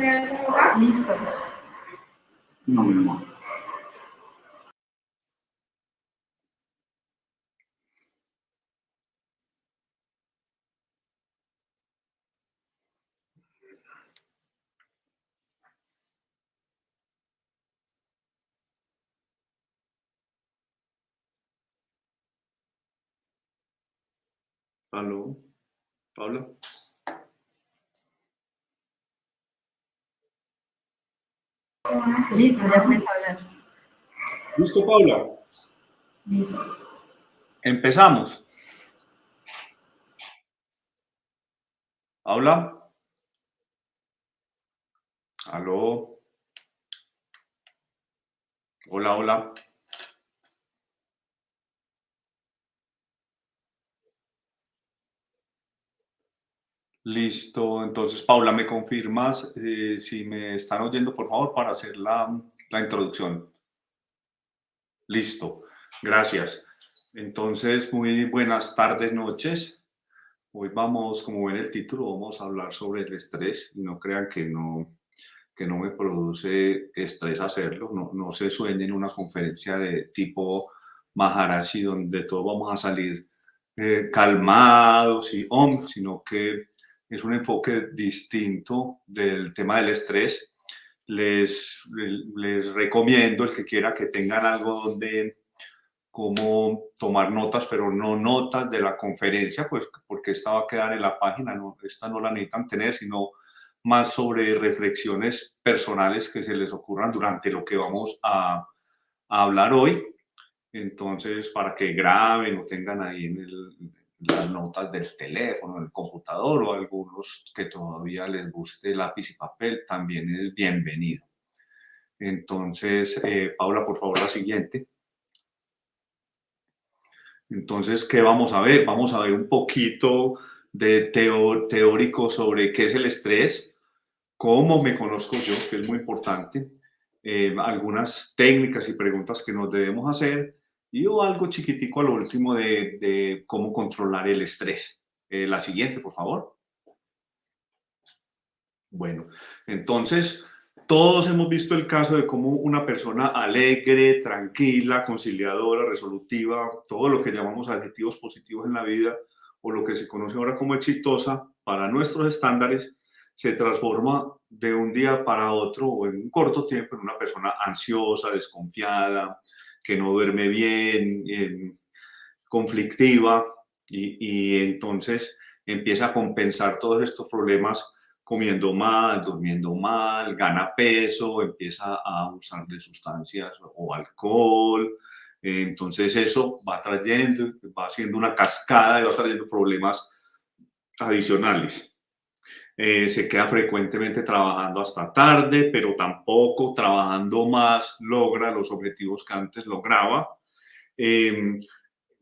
Listo. No, mi amor. ¿Aló? ¿Paula? Listo, ya puedes hablar. ¿Listo, Paula? Listo. Empezamos. ¿Paula? ¿Aló? Hola, hola. Listo, entonces Paula, ¿me confirmas si me están oyendo, por favor, para hacer la introducción? Listo, gracias. Entonces, muy buenas tardes, noches. Hoy vamos, como ven el título, vamos a hablar sobre el estrés y no crean que no me produce estrés hacerlo, no se sueñen en una conferencia de tipo Maharashi donde todos vamos a salir calmados y om, sino que es un enfoque distinto del tema del estrés. Les recomiendo el que quiera que tengan algo donde cómo tomar notas, pero no notas de la conferencia, pues porque esta va a quedar en la página, no, esta no la necesitan tener, sino más sobre reflexiones personales que se les ocurran durante lo que vamos a hablar hoy. Entonces, para que graben o tengan ahí en las notas del teléfono, en el computador o algunos que todavía les guste lápiz y papel, también es bienvenido. Entonces, Paula, por favor, la siguiente. Entonces, ¿qué vamos a ver? Vamos a ver un poquito de teórico sobre qué es el estrés, cómo me conozco yo, que es muy importante, algunas técnicas y preguntas que nos debemos hacer y algo chiquitico al último de cómo controlar el estrés. La siguiente, por favor. Bueno, entonces todos hemos visto el caso de cómo una persona alegre, tranquila, conciliadora, resolutiva, todo lo que llamamos adjetivos positivos en la vida o lo que se conoce ahora como exitosa, para nuestros estándares, se transforma de un día para otro o en un corto tiempo en una persona ansiosa, desconfiada, que no duerme bien, conflictiva y entonces empieza a compensar todos estos problemas comiendo mal, durmiendo mal, gana peso, empieza a usar de sustancias o alcohol. Entonces eso va trayendo, va haciendo una cascada y va trayendo problemas adicionales. Se queda frecuentemente trabajando hasta tarde, pero tampoco trabajando más logra los objetivos que antes lograba. Eh,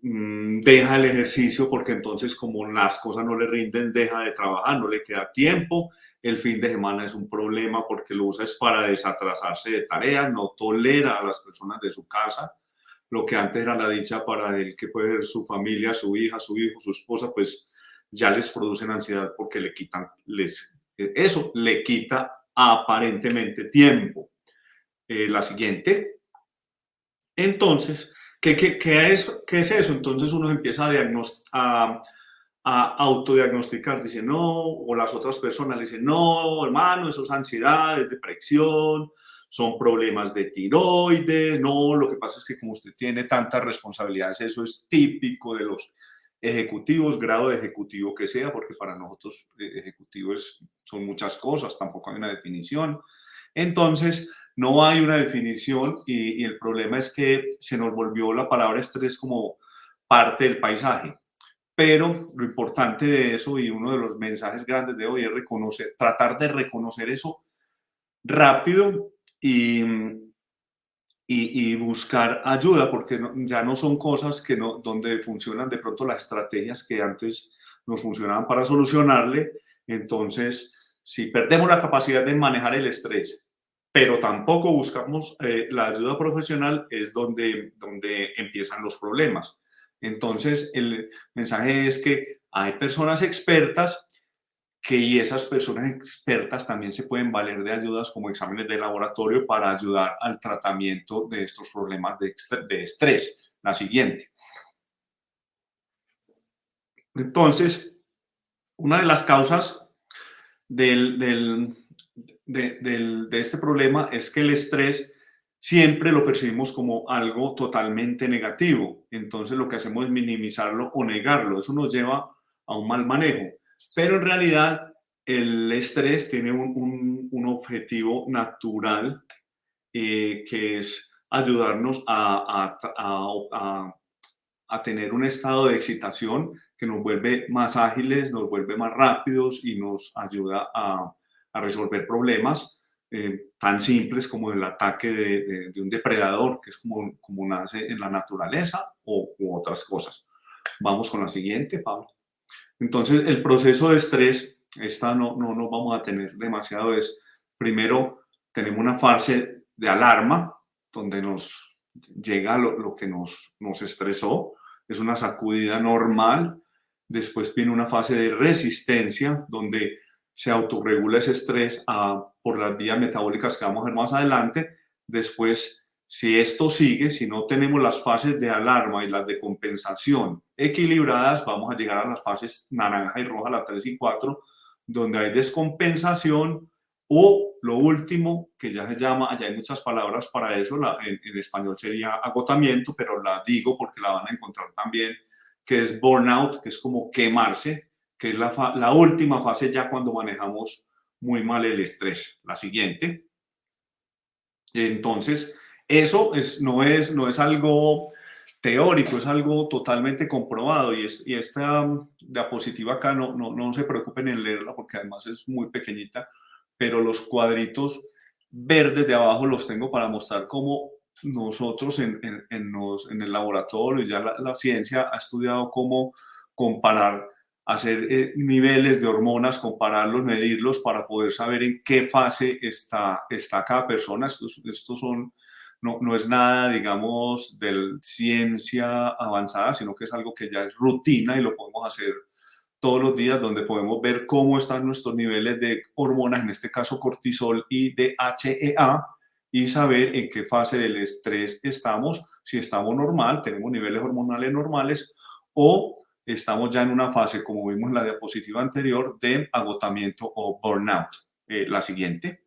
Deja el ejercicio porque entonces como las cosas no le rinden, deja de trabajar, no le queda tiempo. El fin de semana es un problema porque lo usa es para desatrasarse de tareas, no tolera a las personas de su casa. Lo que antes era la dicha para él, que puede ser su familia, su hija, su hijo, su esposa, pues ya les producen ansiedad porque le quitan, eso le quita aparentemente tiempo. La siguiente. Entonces, ¿qué es eso? Entonces uno empieza a autodiagnosticar, dice no, o las otras personas le dicen no, hermano, eso es ansiedad, es depresión, son problemas de tiroides, no, lo que pasa es que como usted tiene tantas responsabilidades, eso es típico de los ejecutivos, grado de ejecutivo que sea, porque para nosotros ejecutivos son muchas cosas, tampoco hay una definición. Entonces, no hay una definición y el problema es que se nos volvió la palabra estrés como parte del paisaje. Pero lo importante de eso y uno de los mensajes grandes de hoy es reconocer, tratar de reconocer eso rápido y buscar ayuda, porque ya no son cosas que no, donde funcionan de pronto las estrategias que antes nos funcionaban para solucionarle. Entonces, si perdemos la capacidad de manejar el estrés, pero tampoco buscamos la ayuda profesional, es donde empiezan los problemas. Entonces, el mensaje es que hay personas expertas y esas personas expertas también se pueden valer de ayudas como exámenes de laboratorio para ayudar al tratamiento de estos problemas de estrés. La siguiente. Entonces, una de las causas de este problema es que el estrés siempre lo percibimos como algo totalmente negativo. Entonces lo que hacemos es minimizarlo o negarlo. Eso nos lleva a un mal manejo. Pero en realidad el estrés tiene un objetivo natural que es ayudarnos a tener un estado de excitación que nos vuelve más ágiles, nos vuelve más rápidos y nos ayuda a resolver problemas tan simples como el ataque de un depredador, que es como nace en la naturaleza, u otras cosas. Vamos con la siguiente, Pablo. Entonces, el proceso de estrés, esta no nos vamos a tener demasiado, es primero tenemos una fase de alarma, donde nos llega lo que nos estresó, es una sacudida normal. Después viene una fase de resistencia, donde se autorregula ese estrés por las vías metabólicas que vamos a ver más adelante. Después, si esto sigue, si no tenemos las fases de alarma y las de compensación equilibradas, vamos a llegar a las fases naranja y roja, las 3 y 4, donde hay descompensación o lo último, que ya se llama, allá hay muchas palabras para eso, en español sería agotamiento, pero la digo porque la van a encontrar también, que es burnout, que es como quemarse, que es la última fase ya cuando manejamos muy mal el estrés. La siguiente. Entonces, eso no es algo teórico, es algo totalmente comprobado y esta diapositiva acá no se preocupen en leerla porque además es muy pequeñita, pero los cuadritos verdes de abajo los tengo para mostrar cómo nosotros en el laboratorio, ya la ciencia ha estudiado cómo comparar, hacer niveles de hormonas, compararlos, medirlos para poder saber en qué fase está cada persona. Estos son, no es nada, digamos, de ciencia avanzada, sino que es algo que ya es rutina y lo podemos hacer todos los días, donde podemos ver cómo están nuestros niveles de hormonas, en este caso cortisol y DHEA, y saber en qué fase del estrés estamos, si estamos normal, tenemos niveles hormonales normales, o estamos ya en una fase, como vimos en la diapositiva anterior, de agotamiento o burnout. La siguiente.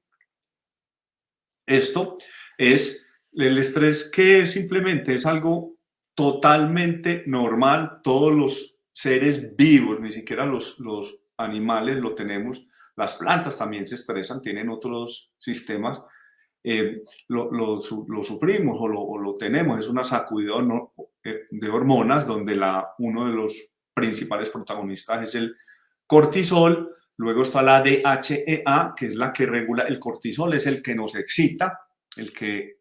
Esto es el estrés, que simplemente es algo totalmente normal. Todos los seres vivos, ni siquiera los animales lo tenemos. Las plantas también se estresan, tienen otros sistemas. Lo sufrimos o lo tenemos. Es una sacudida de hormonas donde uno de los principales protagonistas es el cortisol. Luego está la DHEA, que es la que regula el cortisol, es el que nos excita, el que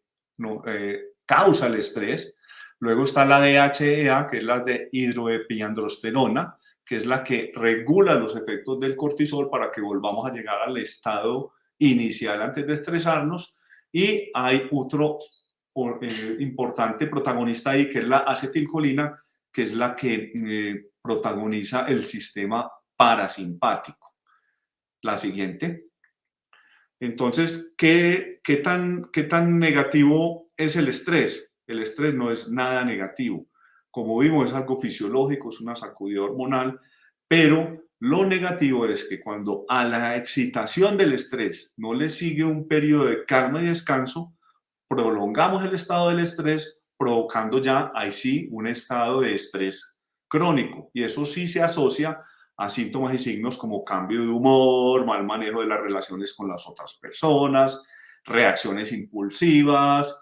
causa el estrés. Luego está la DHEA, que es la de hidroepiandrosterona, que es la que regula los efectos del cortisol para que volvamos a llegar al estado inicial antes de estresarnos. Y hay otro importante protagonista ahí, que es la acetilcolina, que es la que protagoniza el sistema parasimpático. La siguiente. Entonces, ¿qué tan negativo es el estrés? El estrés no es nada negativo. Como vimos, es algo fisiológico, es una sacudida hormonal, pero lo negativo es que cuando a la excitación del estrés no le sigue un periodo de calma y descanso, prolongamos el estado del estrés, provocando ya, ahí sí, un estado de estrés crónico. Y eso sí se asocia a síntomas y signos como cambio de humor, mal manejo de las relaciones con las otras personas, reacciones impulsivas,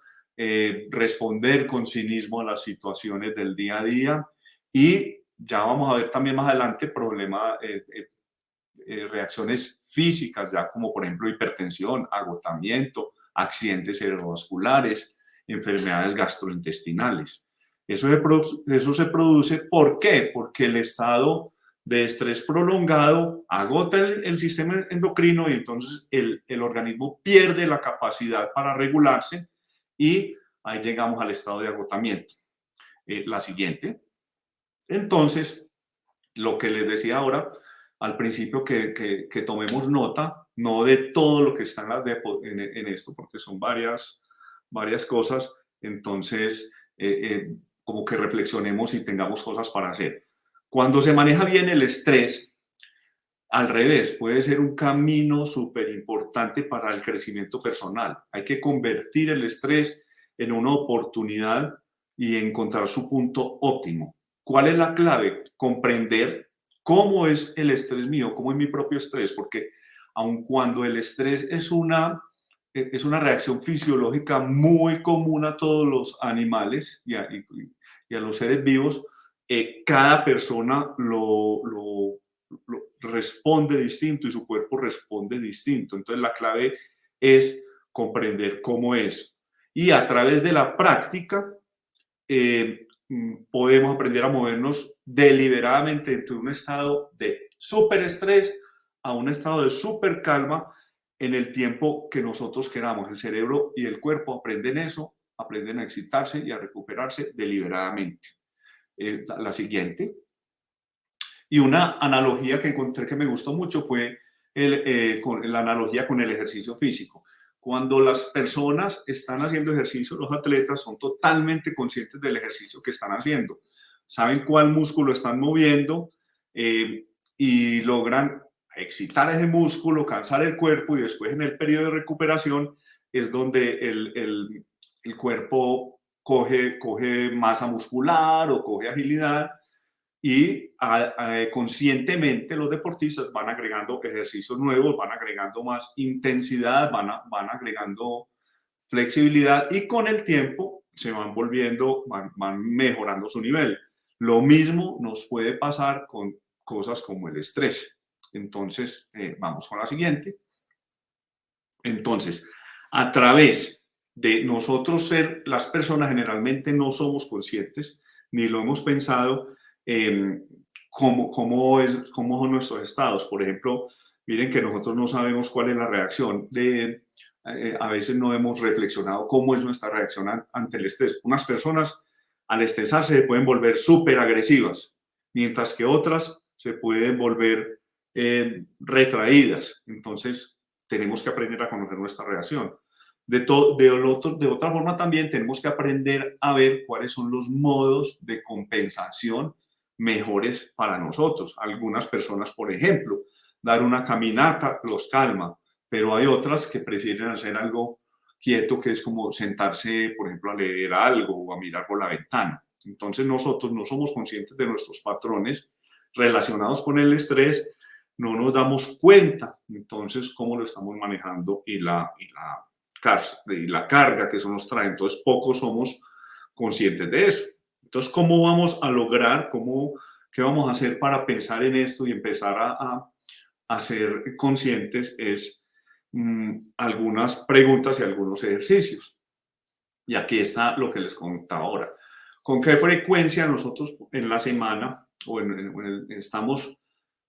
responder con cinismo a las situaciones del día a día, y ya vamos a ver también más adelante problemas, reacciones físicas, ya como por ejemplo hipertensión, agotamiento, accidentes cerebrovasculares, enfermedades gastrointestinales. Eso se produce, ¿por qué? Porque el estado de estrés prolongado agota el sistema endocrino y entonces el organismo pierde la capacidad para regularse y ahí llegamos al estado de agotamiento. La siguiente. Entonces, lo que les decía ahora, al principio que tomemos nota, no de todo lo que está en esto, porque son varias cosas, entonces como que reflexionemos y tengamos cosas para hacer. Cuando se maneja bien el estrés, al revés, puede ser un camino súper importante para el crecimiento personal. Hay que convertir el estrés en una oportunidad y encontrar su punto óptimo. ¿Cuál es la clave? Comprender cómo es el estrés mío, cómo es mi propio estrés, porque aun cuando el estrés es una reacción fisiológica muy común a todos los animales y a los seres vivos, cada persona lo responde distinto y su cuerpo responde distinto. Entonces la clave es comprender cómo es. Y a través de la práctica podemos aprender a movernos deliberadamente entre un estado de súper estrés a un estado de súper calma en el tiempo que nosotros queramos. El cerebro y el cuerpo aprenden eso, aprenden a excitarse y a recuperarse deliberadamente. La siguiente. Y una analogía que encontré que me gustó mucho fue la analogía con el ejercicio físico. Cuando las personas están haciendo ejercicio, los atletas son totalmente conscientes del ejercicio que están haciendo. Saben cuál músculo están moviendo y logran excitar ese músculo, cansar el cuerpo y después en el periodo de recuperación es donde el cuerpo coge masa muscular o coge agilidad y conscientemente los deportistas van agregando ejercicios nuevos, van agregando más intensidad, van agregando flexibilidad y con el tiempo se van volviendo, van mejorando su nivel. Lo mismo nos puede pasar con cosas como el estrés. Entonces, vamos con la siguiente. Entonces, a través de nosotros ser las personas, generalmente no somos conscientes ni lo hemos pensado, cómo son nuestros estados. Por ejemplo, miren que nosotros no sabemos cuál es la reacción a veces no hemos reflexionado cómo es nuestra reacción ante el estrés. Unas personas al estresarse se pueden volver súper agresivas, mientras que otras se pueden volver retraídas. Entonces, tenemos que aprender a conocer nuestra reacción. De otra forma, también tenemos que aprender a ver cuáles son los modos de compensación mejores para nosotros. Algunas personas, por ejemplo, dar una caminata los calma, pero hay otras que prefieren hacer algo quieto, que es como sentarse, por ejemplo, a leer algo o a mirar por la ventana. Entonces nosotros no somos conscientes de nuestros patrones relacionados con el estrés, no nos damos cuenta, entonces, cómo lo estamos manejando y la carga que eso nos trae. Entonces, pocos somos conscientes de eso. Entonces, ¿cómo vamos a lograr, qué vamos a hacer para pensar en esto y empezar a ser conscientes? Es algunas preguntas y algunos ejercicios. Y aquí está lo que les contaba ahora. ¿Con qué frecuencia nosotros en la semana estamos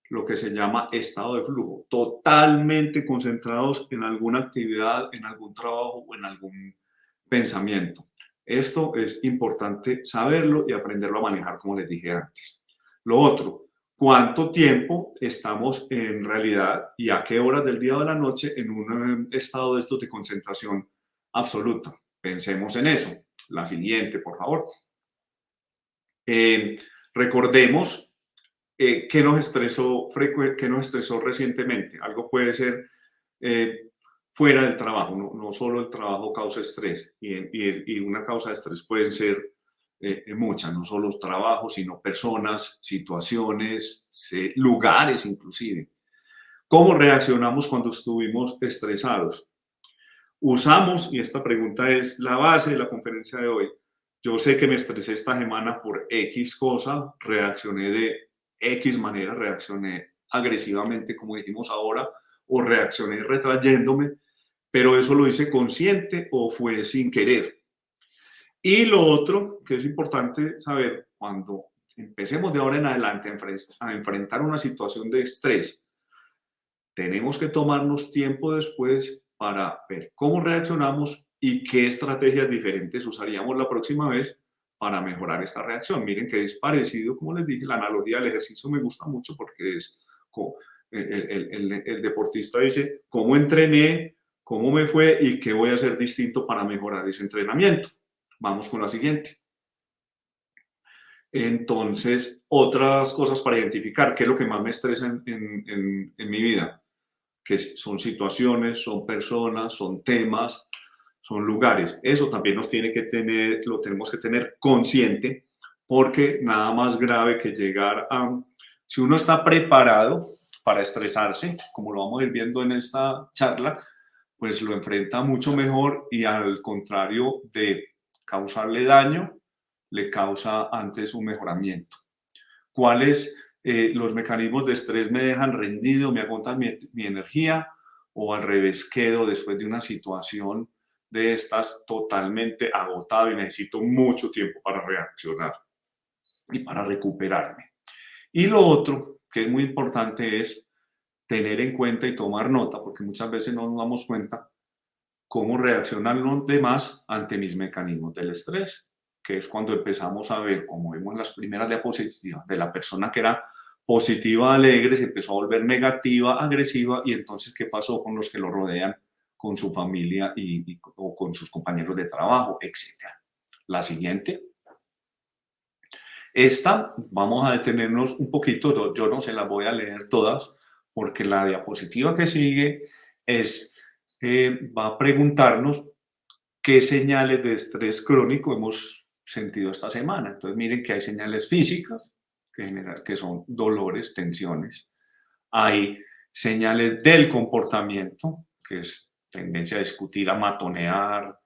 lo que se llama estado de flujo, totalmente concentrados en alguna actividad, en algún trabajo o en algún pensamiento? Esto es importante saberlo y aprenderlo a manejar, como les dije antes. Lo otro, ¿cuánto tiempo estamos en realidad y a qué horas del día o de la noche en un estado de estos de concentración absoluta? Pensemos en eso. La siguiente, por favor. Recordemos ¿qué nos estresó recientemente? Algo puede ser fuera del trabajo, no solo el trabajo causa estrés, y una causa de estrés pueden ser muchas, no solo los trabajos, sino personas, situaciones, lugares inclusive. ¿Cómo reaccionamos cuando estuvimos estresados? Usamos, y esta pregunta es la base de la conferencia de hoy, yo sé que me estresé esta semana por X cosa, reaccioné de X manera, reaccioné agresivamente, como dijimos ahora, o reaccioné retrayéndome, pero eso lo hice consciente o fue sin querer. Y lo otro que es importante saber, cuando empecemos de ahora en adelante a enfrentar una situación de estrés, tenemos que tomarnos tiempo después para ver cómo reaccionamos y qué estrategias diferentes usaríamos la próxima vez para mejorar esta reacción. Miren que es parecido, como les dije, la analogía del ejercicio me gusta mucho porque es El deportista dice, ¿cómo entrené? ¿Cómo me fue? ¿Y qué voy a hacer distinto para mejorar ese entrenamiento? Vamos con la siguiente. Entonces, otras cosas para identificar qué es lo que más me estresa en mi vida, que son situaciones, son personas, son temas, son lugares. Eso también lo tenemos que tener consciente, porque nada más grave que llegar a, si uno está preparado para estresarse, como lo vamos a ir viendo en esta charla, pues lo enfrenta mucho mejor y al contrario de causarle daño, le causa antes un mejoramiento. ¿Cuáles los mecanismos de estrés me dejan rendido, me agotan mi energía, o al revés quedo después de una situación de estas totalmente agotado y necesito mucho tiempo para reaccionar y para recuperarme? Y lo otro que es muy importante es tener en cuenta y tomar nota, porque muchas veces no nos damos cuenta cómo reaccionan los demás ante mis mecanismos del estrés, que es cuando empezamos a ver, como vimos en las primeras diapositivas, de la persona que era positiva, alegre, se empezó a volver negativa, agresiva, y entonces, ¿qué pasó con los que lo rodean, con su familia o con sus compañeros de trabajo, etcétera? La siguiente. Esta, vamos a detenernos un poquito, yo no se las voy a leer todas, porque la diapositiva que sigue va a preguntarnos qué señales de estrés crónico hemos sentido esta semana. Entonces miren que hay señales físicas, que son dolores, tensiones. Hay señales del comportamiento, que es tendencia a discutir, a matonear,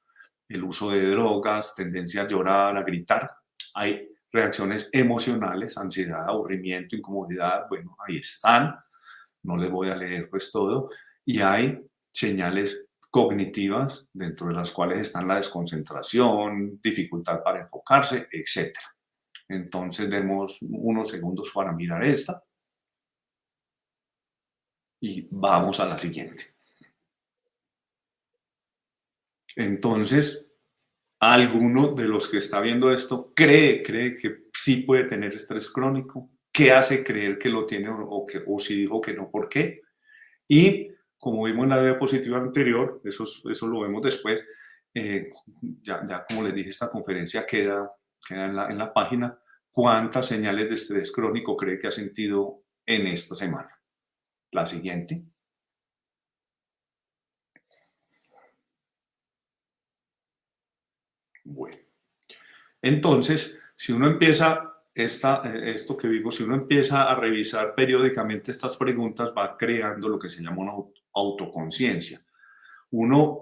el uso de drogas, tendencia a llorar, a gritar. Hay reacciones emocionales, ansiedad, aburrimiento, incomodidad. Bueno, ahí están. No les voy a leer pues todo. Y hay señales cognitivas, dentro de las cuales están la desconcentración, dificultad para enfocarse, etc. Entonces, demos unos segundos para mirar esta y vamos a la siguiente. Entonces, ¿alguno de los que está viendo esto cree que sí puede tener estrés crónico? ¿Qué hace creer que lo tiene o si dijo que no, por qué? Y como vimos en la diapositiva anterior, eso lo vemos después, ya como les dije, esta conferencia queda en la página. ¿Cuántas señales de estrés crónico cree que ha sentido en esta semana? La siguiente. Bueno, entonces, si uno empieza esto que vimos, si uno empieza a revisar periódicamente estas preguntas, va creando lo que se llama una autoconciencia. Uno,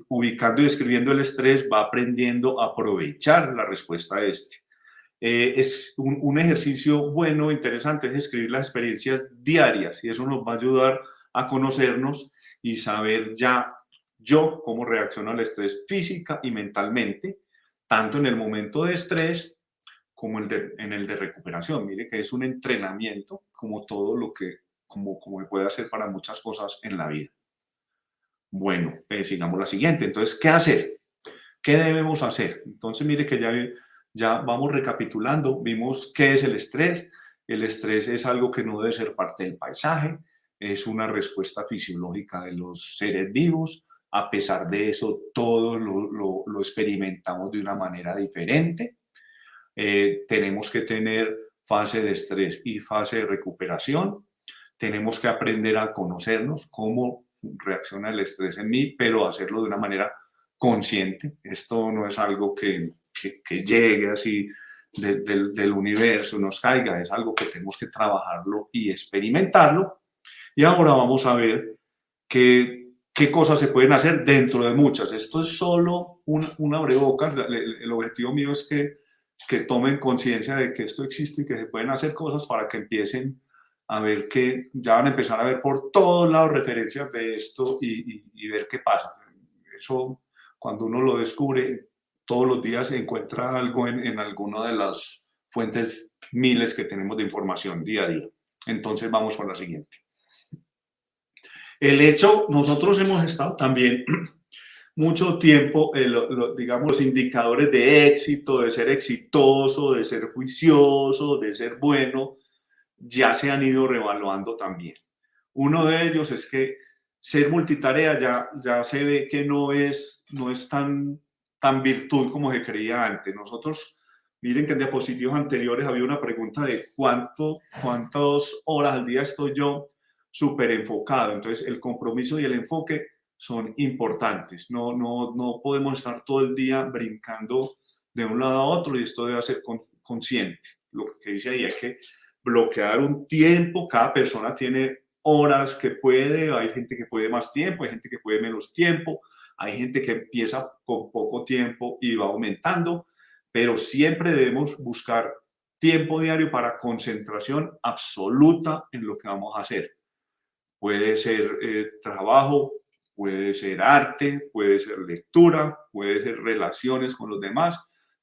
ubicando y describiendo el estrés, va aprendiendo a aprovechar la respuesta a este. Es un ejercicio bueno, interesante, es escribir las experiencias diarias, y eso nos va a ayudar a conocernos y saber ya yo cómo reacciono al estrés física y mentalmente, tanto en el momento de estrés como en el de recuperación. Mire que es un entrenamiento como todo lo que, como puede hacer para muchas cosas en la vida. Bueno, sigamos la siguiente. Entonces, ¿qué hacer? ¿Qué debemos hacer? Entonces, mire que ya vamos recapitulando. Vimos qué es el estrés. El estrés es algo que no debe ser parte del paisaje. Es una respuesta fisiológica de los seres vivos. A pesar de eso, todos lo experimentamos de una manera diferente. Tenemos que tener fase de estrés y fase de recuperación. Tenemos que aprender a conocernos, cómo reacciona el estrés en mí, pero hacerlo de una manera consciente. Esto no es algo que llegue así del universo, nos caiga, es algo que tenemos que trabajarlo y experimentarlo. Y ahora vamos a ver qué cosas se pueden hacer dentro de muchas. Esto es solo un abrebocas. El objetivo mío es que tomen conciencia de que esto existe y que se pueden hacer cosas para que empiecen a ver que ya van a empezar a ver por todos lados referencias de esto y ver qué pasa. Eso, cuando uno lo descubre, todos los días se encuentra algo en alguna de las fuentes miles que tenemos de información día a día. Entonces vamos por la siguiente. El hecho, nosotros hemos estado también mucho tiempo, digamos, los indicadores de éxito, de ser exitoso, de ser juicioso, de ser bueno, ya se han ido revaluando también. Uno de ellos es que ser multitarea ya se ve que no es tan virtud como se creía antes. Nosotros, miren que en diapositivas anteriores había una pregunta de cuántas horas al día estoy yo súper enfocado. Entonces, el compromiso y el enfoque son importantes. No podemos estar todo el día brincando de un lado a otro y esto debe ser consciente. Lo que dice ahí es que bloquear un tiempo, cada persona tiene horas que puede, hay gente que puede más tiempo, hay gente que puede menos tiempo, hay gente que empieza con poco tiempo y va aumentando, pero siempre debemos buscar tiempo diario para concentración absoluta en lo que vamos a hacer. Puede ser trabajo, puede ser arte, puede ser lectura, puede ser relaciones con los demás,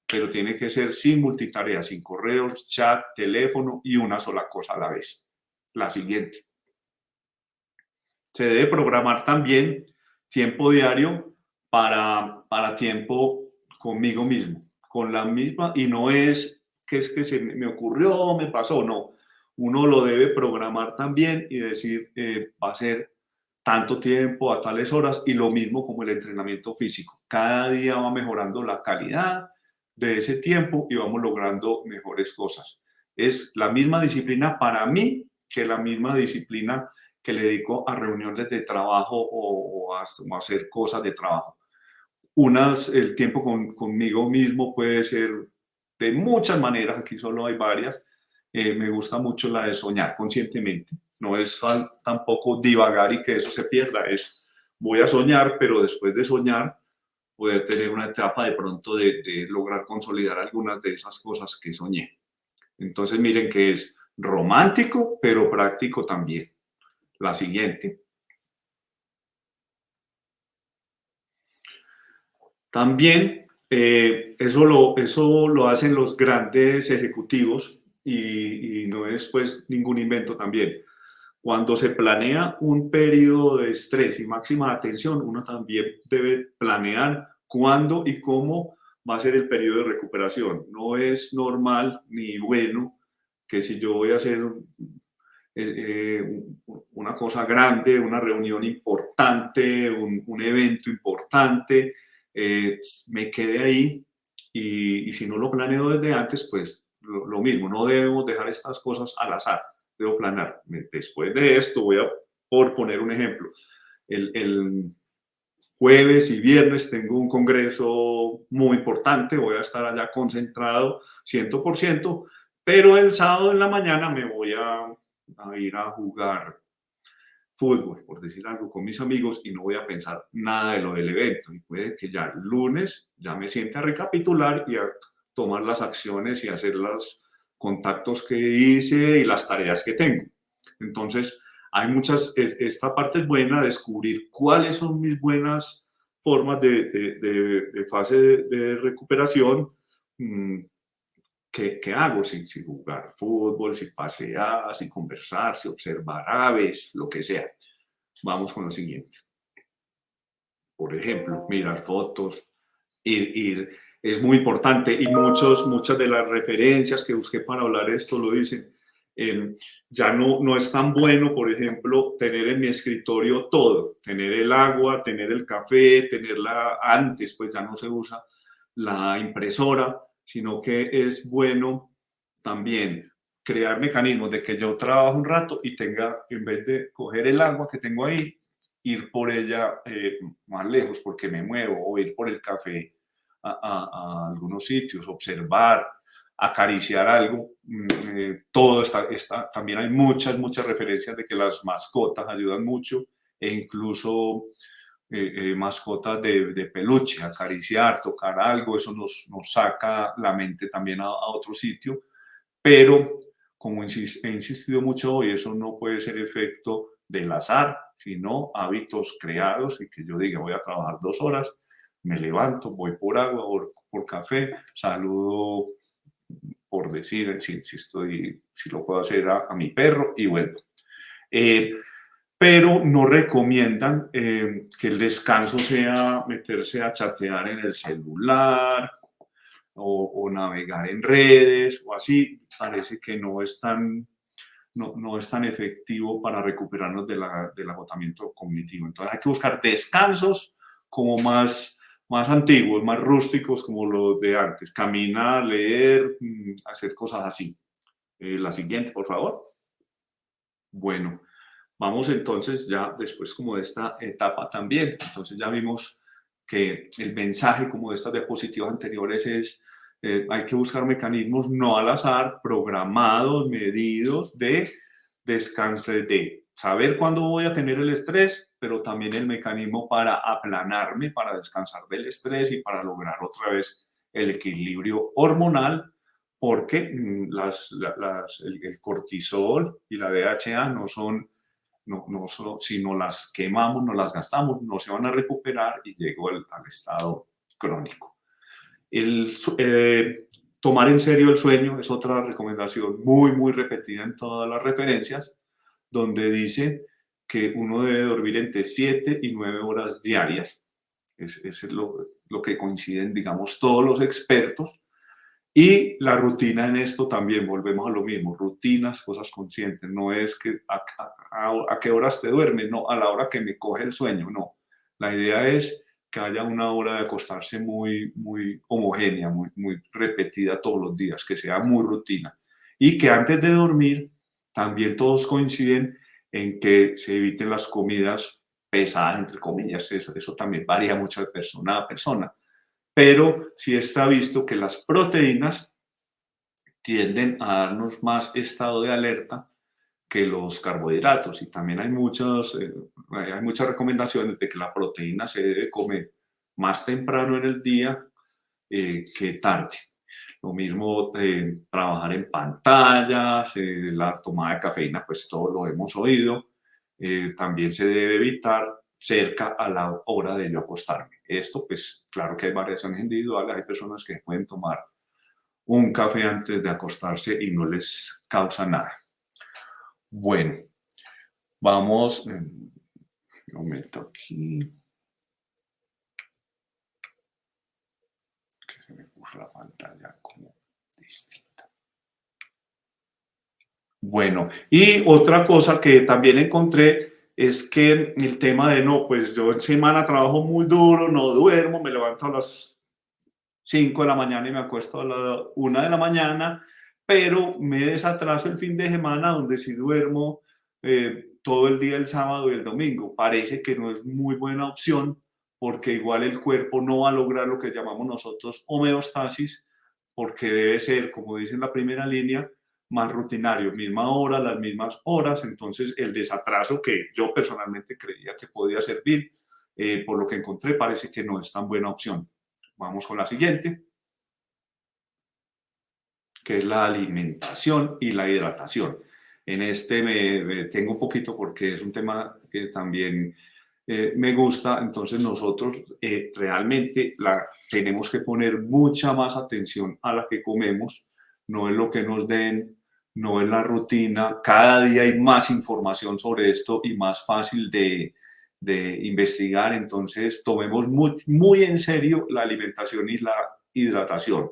pero tiene que ser sin multitarea, sin correos, chat, teléfono y una sola cosa a la vez. La siguiente. Se debe programar también tiempo diario para tiempo conmigo mismo, con la misma, y no es que se me ocurrió, me pasó, no. Uno lo debe programar también y decir, va a ser tanto tiempo a tales horas, y lo mismo como el entrenamiento físico. Cada día va mejorando la calidad de ese tiempo y vamos logrando mejores cosas. Es la misma disciplina para mí que la misma disciplina que le dedico a reuniones de trabajo o a hacer cosas de trabajo. El tiempo conmigo mismo puede ser de muchas maneras, aquí solo hay varias. Me gusta mucho la de soñar conscientemente. No es tampoco divagar y que eso se pierda, es voy a soñar, pero después de soñar poder tener una etapa de pronto de lograr consolidar algunas de esas cosas que soñé. Entonces miren que es romántico, pero práctico también. La siguiente. También eso lo hacen los grandes ejecutivos y no es pues ningún invento también. Cuando se planea un periodo de estrés y máxima atención, uno también debe planear cuándo y cómo va a ser el periodo de recuperación. No es normal ni bueno que si yo voy a hacer una cosa grande, una reunión importante, un evento importante, me quede ahí y si no lo planeo desde antes, pues lo mismo, no debemos dejar estas cosas al azar, debo planear. Después de esto, por poner un ejemplo, el jueves y viernes tengo un congreso muy importante, voy a estar allá concentrado 100%, pero el sábado en la mañana me voy a ir a jugar fútbol, por decir algo, con mis amigos y no voy a pensar nada de lo del evento. Y puede que ya el lunes ya me sienta a recapitular y a tomar las acciones y hacer los contactos que hice y las tareas que tengo. Entonces, esta parte es buena, descubrir cuáles son mis buenas formas de fase de recuperación. ¿Qué hago? Si jugar fútbol, si pasear, si conversar, si observar aves, lo que sea. Vamos con lo siguiente. Por ejemplo, mirar fotos, es muy importante y muchas de las referencias que busqué para hablar de esto lo dicen. Ya no es tan bueno, por ejemplo, tener en mi escritorio todo, tener el agua, tener el café, tenerla antes, pues ya no se usa la impresora, sino que es bueno también crear mecanismos de que yo trabajo un rato y tenga, en vez de coger el agua que tengo ahí, ir por ella más lejos porque me muevo, o ir por el café a algunos sitios, observar, acariciar algo. Todo también hay muchas referencias de que las mascotas ayudan mucho e incluso mascotas de peluche, acariciar, tocar algo, eso nos saca la mente también a otro sitio, pero como he insistido mucho hoy, eso no puede ser efecto del azar, sino hábitos creados y que yo diga voy a trabajar 2 horas, me levanto, voy por agua, por café, saludo por decir si lo puedo hacer a mi perro y vuelvo. Pero no recomiendan que el descanso sea meterse a chatear en el celular o navegar en redes o así. Parece que no es no es tan efectivo para recuperarnos del agotamiento cognitivo. Entonces hay que buscar descansos como más antiguos, más rústicos, como los de antes. Caminar, leer, hacer cosas así. La siguiente, por favor. Bueno, vamos entonces ya después como de esta etapa también. Entonces ya vimos que el mensaje como de estas diapositivas anteriores es hay que buscar mecanismos no al azar, programados, medidos de descanso, de saber cuándo voy a tener el estrés, pero también el mecanismo para aplanarme, para descansar del estrés y para lograr otra vez el equilibrio hormonal, porque el cortisol y la DHA no son no solo si no las quemamos, no las gastamos, no se van a recuperar y llego al estado crónico. Tomar en serio el sueño es otra recomendación muy repetida en todas las referencias, donde dice que uno debe dormir entre 7 y 9 horas diarias. Es lo que coinciden, digamos, todos los expertos. Y la rutina en esto también, volvemos a lo mismo, rutinas, cosas conscientes, no es que a qué horas te duermes, no, a la hora que me coge el sueño, no. La idea es que haya una hora de acostarse muy homogénea, muy repetida todos los días, que sea muy rutina. Y que antes de dormir también todos coinciden en que se eviten las comidas pesadas, entre comillas, eso también varía mucho de persona a persona. Pero sí está visto que las proteínas tienden a darnos más estado de alerta que los carbohidratos y también hay muchas recomendaciones de que la proteína se debe comer más temprano en el día que tarde. Lo mismo trabajar en pantallas, la tomada de cafeína, pues todo lo hemos oído. También se debe evitar cerca a la hora de yo acostarme. Esto, pues claro que hay variaciones individuales, hay personas que pueden tomar un café antes de acostarse y no les causa nada. Bueno, vamos, lo meto aquí, que se me puso la pantalla como distinta. Bueno, y otra cosa que también encontré es que el tema de no, pues yo en semana trabajo muy duro, no duermo, me levanto a las 5 de la mañana y me acuesto a la 1 de la mañana, pero me desatraso el fin de semana donde sí duermo todo el día el sábado y el domingo. Parece que no es muy buena opción porque igual el cuerpo no va a lograr lo que llamamos nosotros homeostasis porque debe ser, como dice en la primera línea, más rutinario, misma hora, las mismas horas, entonces el desatraso que yo personalmente creía que podía servir, por lo que encontré, parece que no es tan buena opción. Vamos con la siguiente, que es la alimentación y la hidratación. En este me tengo un poquito porque es un tema que también me gusta, entonces nosotros realmente tenemos que poner mucha más atención a la que comemos, no es lo que nos den, no es la rutina, cada día hay más información sobre esto y más fácil de investigar, entonces tomemos muy en serio la alimentación y la hidratación.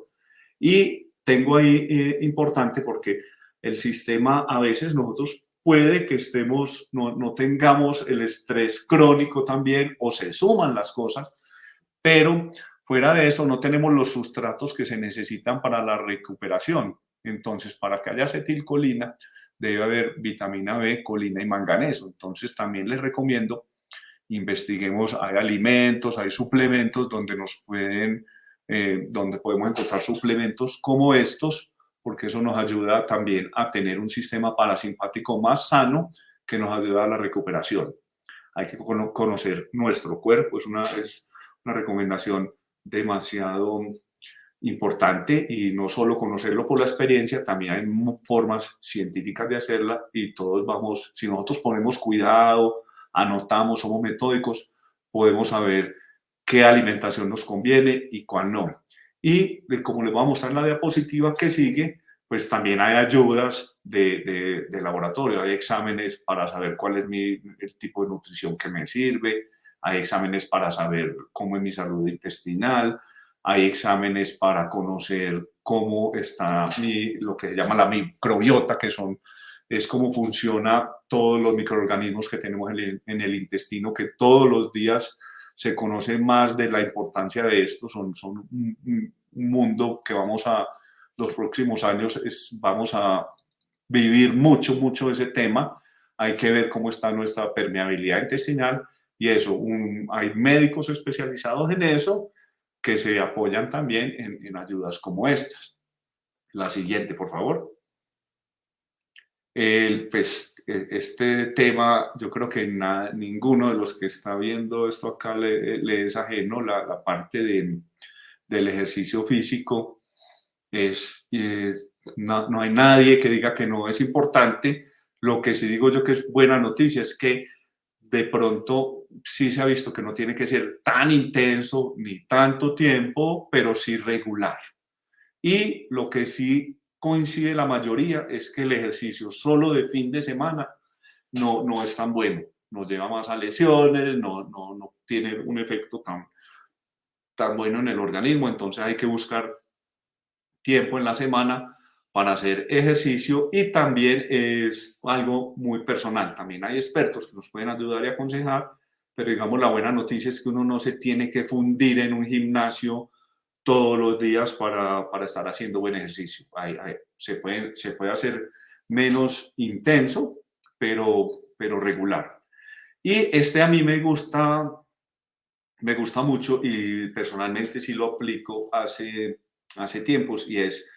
Y tengo ahí importante porque el sistema a veces nosotros puede que estemos, no tengamos el estrés crónico también o se suman las cosas, pero fuera de eso no tenemos los sustratos que se necesitan para la recuperación. Entonces, para que haya acetilcolina, debe haber vitamina B, colina y manganeso. Entonces, también les recomiendo investiguemos, hay alimentos, hay suplementos donde podemos encontrar suplementos como estos, porque eso nos ayuda también a tener un sistema parasimpático más sano que nos ayuda a la recuperación. Hay que conocer nuestro cuerpo, es una recomendación demasiado importante y no solo conocerlo por la experiencia, también hay formas científicas de hacerla y todos vamos, si nosotros ponemos cuidado, anotamos, somos metódicos, podemos saber qué alimentación nos conviene y cuál no. Y como les voy a mostrar en la diapositiva que sigue, pues también hay ayudas de laboratorio, hay exámenes para saber cuál es el tipo de nutrición que me sirve, hay exámenes para saber cómo es mi salud intestinal, hay exámenes para conocer cómo está lo que se llama la microbiota, que son es cómo funciona todos los microorganismos que tenemos en el intestino, que todos los días se conoce más de la importancia de esto. Son un mundo que los próximos años vamos a vivir mucho ese tema. Hay que ver cómo está nuestra permeabilidad intestinal y eso, hay médicos especializados en eso que se apoyan también en ayudas como estas. La siguiente, por favor. Este tema, yo creo que ninguno de los que está viendo esto acá le es ajeno, la parte del ejercicio físico. No hay nadie que diga que no es importante. Lo que sí digo yo que es buena noticia es que de pronto sí se ha visto que no tiene que ser tan intenso ni tanto tiempo, pero sí regular. Y lo que sí coincide la mayoría es que el ejercicio solo de fin de semana no es tan bueno, nos lleva más a lesiones, no tiene un efecto tan bueno en el organismo, entonces hay que buscar tiempo en la semana para hacer ejercicio y también es algo muy personal. También hay expertos que nos pueden ayudar y aconsejar, pero digamos la buena noticia es que uno no se tiene que fundir en un gimnasio todos los días para estar haciendo buen ejercicio. Se puede hacer menos intenso, pero regular. Y este a mí me gusta mucho y personalmente sí lo aplico hace tiempos y es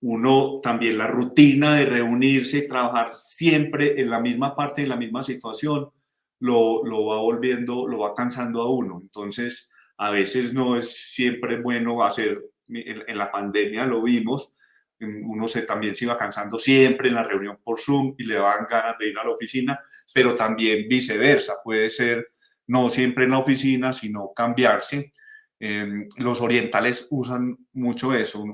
uno también la rutina de reunirse y trabajar siempre en la misma parte, en la misma situación, lo va volviendo, lo va cansando a uno. Entonces, a veces no es siempre bueno hacer, en la pandemia lo vimos, uno también se iba cansando siempre en la reunión por Zoom y le daban ganas de ir a la oficina, pero también viceversa, puede ser no siempre en la oficina, sino cambiarse. Los orientales usan mucho eso,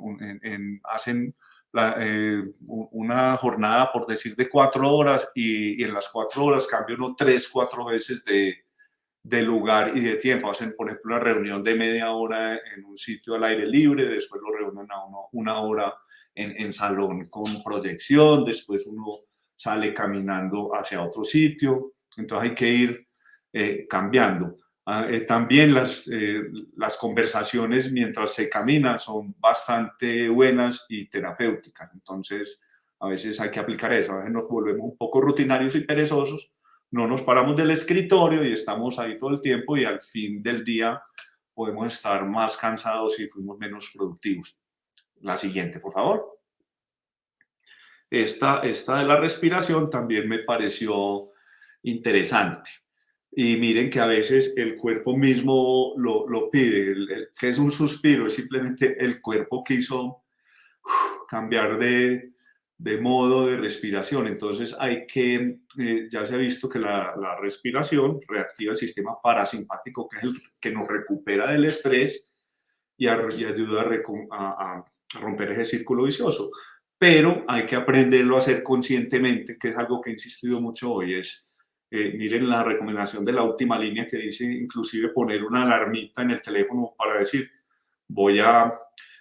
hacen una jornada, por decir, de 4 horas y en las 4 horas cambia uno 3, 4 veces de lugar y de tiempo. Hacen, por ejemplo, una reunión de media hora en un sitio al aire libre, después lo reúnen a uno 1 hora en salón con proyección, después uno sale caminando hacia otro sitio. Entonces hay que ir cambiando. También las conversaciones mientras se camina son bastante buenas y terapéuticas. Entonces, a veces hay que aplicar eso. A veces nos volvemos un poco rutinarios y perezosos, no nos paramos del escritorio y estamos ahí todo el tiempo y al fin del día podemos estar más cansados y fuimos menos productivos. La siguiente, por favor. Esta de la respiración también me pareció interesante. Y miren que a veces el cuerpo mismo lo pide, que es un suspiro, es simplemente el cuerpo quiso cambiar de modo de respiración. Entonces ya se ha visto que la respiración reactiva el sistema parasimpático, que es el que nos recupera del estrés y ayuda a romper ese círculo vicioso. Pero hay que aprenderlo a hacer conscientemente, que es algo que he insistido mucho hoy, miren la recomendación de la última línea que dice inclusive poner una alarmita en el teléfono para decir,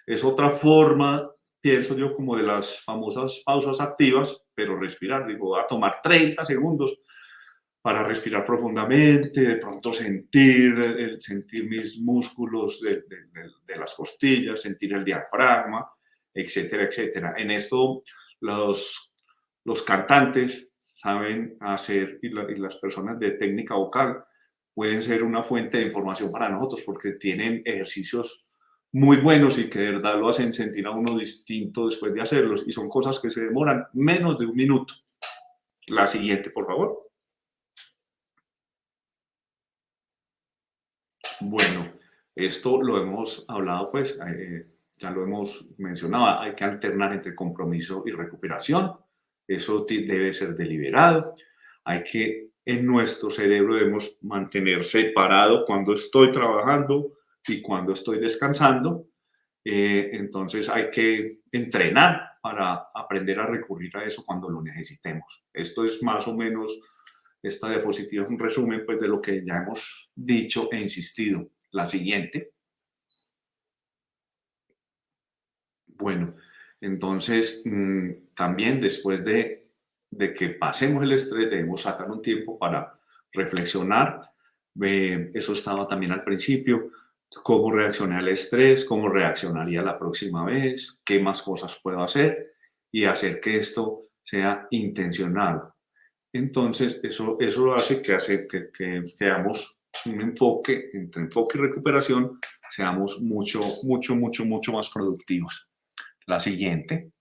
es otra forma, pienso yo, como de las famosas pausas activas, pero respirar, digo, voy a tomar 30 segundos para respirar profundamente, de pronto sentir mis músculos de las costillas, sentir el diafragma, etcétera, etcétera. En esto los cantantes saben hacer y las personas de técnica vocal pueden ser una fuente de información para nosotros porque tienen ejercicios muy buenos y que de verdad lo hacen sentir a uno distinto después de hacerlos y son cosas que se demoran menos de un minuto. La siguiente, por favor. Bueno, esto lo hemos hablado, pues, ya lo hemos mencionado, hay que alternar entre compromiso y recuperación. Eso debe ser deliberado. En nuestro cerebro debemos mantener separado cuando estoy trabajando y cuando estoy descansando. Entonces hay que entrenar para aprender a recurrir a eso cuando lo necesitemos. Esto es más o menos, esta diapositiva es un resumen pues, de lo que ya hemos dicho e insistido. La siguiente. Bueno, entonces también después de de que pasemos el estrés, debemos sacar un tiempo para reflexionar. Eso estaba también al principio, cómo reaccioné al estrés, cómo reaccionaría la próxima vez, qué más cosas puedo hacer y hacer que esto sea intencionado. Entonces, eso hace que seamos un enfoque, entre enfoque y recuperación, seamos mucho más productivos. La siguiente.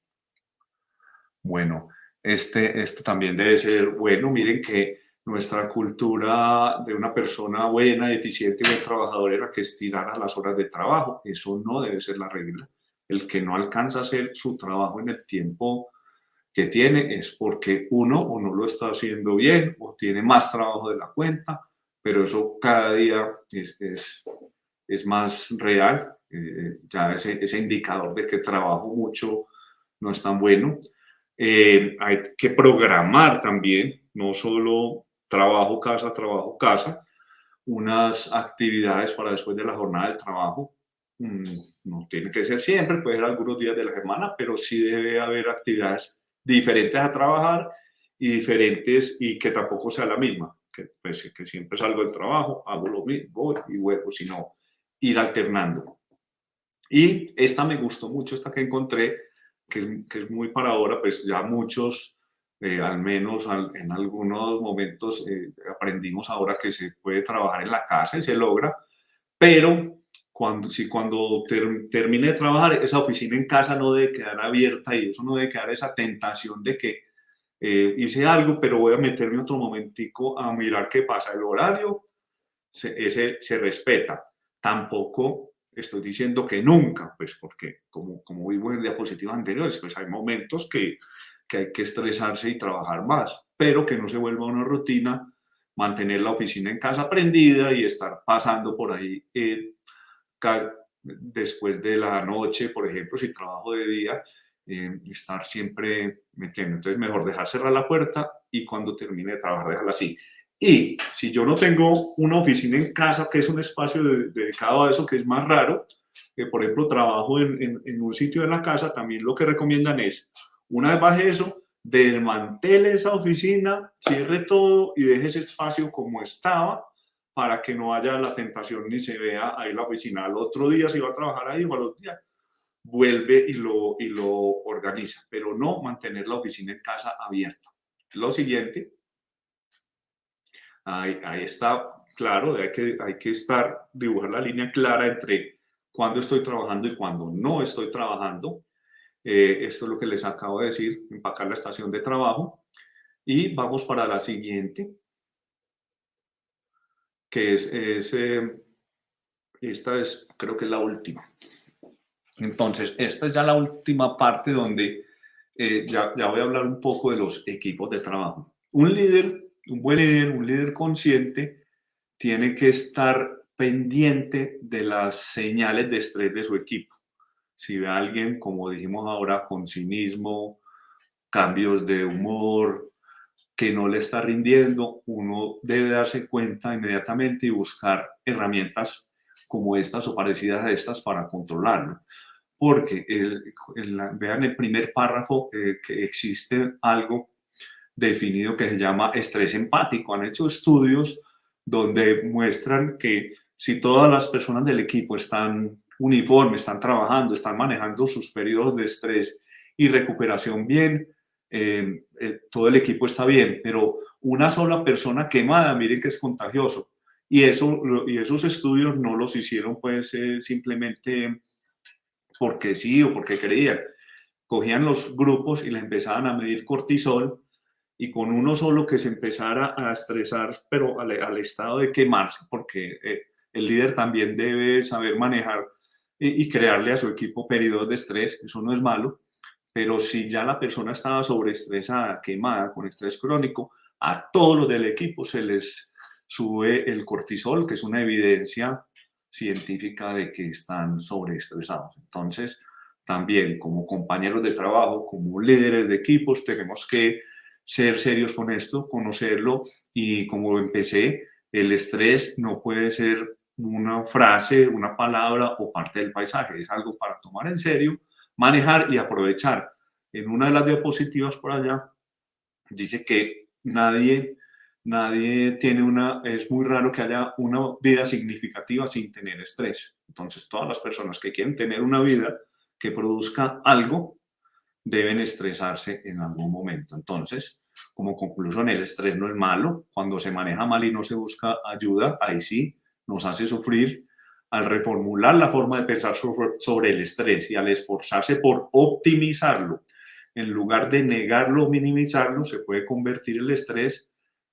Bueno, esto también debe ser bueno. Miren que nuestra cultura de una persona buena, eficiente y buen trabajador era que estirara las horas de trabajo. Eso no debe ser la regla. El que no alcanza a hacer su trabajo en el tiempo que tiene es porque uno o no lo está haciendo bien o tiene más trabajo de la cuenta, pero eso cada día es más real. Ya ese indicador de que trabajo mucho no es tan bueno. Hay que programar también, no solo trabajo, casa, unas actividades para después de la jornada del trabajo. No tiene que ser siempre, puede ser algunos días de la semana, pero sí debe haber actividades diferentes a trabajar y diferentes y que tampoco sea la misma, que, pues, que siempre salgo del trabajo, hago lo mismo, voy y vuelvo, sino ir alternando. Y esta me gustó mucho, esta que encontré, que es muy para ahora, pues ya muchos, al menos en algunos momentos, aprendimos ahora que se puede trabajar en la casa y se logra, pero cuando termine de trabajar, esa oficina en casa no debe quedar abierta y eso no debe quedar esa tentación de que hice algo, pero voy a meterme otro momentico a mirar qué pasa. El horario ese se respeta. Tampoco estoy diciendo que nunca, pues porque como vimos en diapositivas anteriores, pues hay momentos que hay que estresarse y trabajar más, pero que no se vuelva una rutina mantener la oficina en casa prendida y estar pasando por ahí después de la noche, por ejemplo, si trabajo de día, estar siempre metiendo. Entonces, mejor dejar cerrar la puerta y cuando termine de trabajar, dejarla así. Y si yo no tengo una oficina en casa, que es un espacio dedicado a eso, que es más raro, que por ejemplo trabajo en un sitio de la casa, también lo que recomiendan es, una vez baje eso, desmantele esa oficina, cierre todo y deje ese espacio como estaba para que no haya la tentación ni se vea ahí la oficina. Al otro día, si va a trabajar ahí o al otro día, vuelve y lo organiza, pero no mantener la oficina en casa abierta. Lo siguiente, ahí está claro, hay que dibujar la línea clara entre cuándo estoy trabajando y cuándo no estoy trabajando. Esto es lo que les acabo de decir, empacar la estación de trabajo. Y vamos para la siguiente, que esta es, creo que es la última. Entonces, esta es ya la última parte donde ya voy a hablar un poco de los equipos de trabajo. Un buen líder, un líder consciente, tiene que estar pendiente de las señales de estrés de su equipo. Si ve a alguien, como dijimos ahora, con cinismo, cambios de humor, que no le está rindiendo, uno debe darse cuenta inmediatamente y buscar herramientas como estas o parecidas a estas para controlarlo. Porque vean el primer párrafo, que existe algo definido que se llama estrés empático. Han hecho estudios donde muestran que si todas las personas del equipo están uniformes, están trabajando, están manejando sus periodos de estrés y recuperación bien, todo el equipo está bien, pero una sola persona quemada, miren que es contagioso. Y esos estudios no los hicieron pues simplemente porque sí o porque creían. Cogían los grupos y les empezaban a medir cortisol y con uno solo que se empezara a estresar, pero al estado de quemarse, porque el líder también debe saber manejar y crearle a su equipo periodos de estrés, eso no es malo, pero si ya la persona estaba sobreestresada, quemada, con estrés crónico, a todos los del equipo se les sube el cortisol, que es una evidencia científica de que están sobreestresados. Entonces, también como compañeros de trabajo, como líderes de equipos, tenemos que ser serios con esto, conocerlo y como empecé, el estrés no puede ser una frase, una palabra o parte del paisaje, es algo para tomar en serio, manejar y aprovechar. En una de las diapositivas por allá dice que nadie tiene es muy raro que haya una vida significativa sin tener estrés. Entonces, todas las personas que quieren tener una vida que produzca algo, deben estresarse en algún momento. Entonces, como conclusión, el estrés no es malo. Cuando se maneja mal y no se busca ayuda, ahí sí nos hace sufrir. Al reformular la forma de pensar sobre el estrés y al esforzarse por optimizarlo, en lugar de negarlo o minimizarlo, se puede convertir el estrés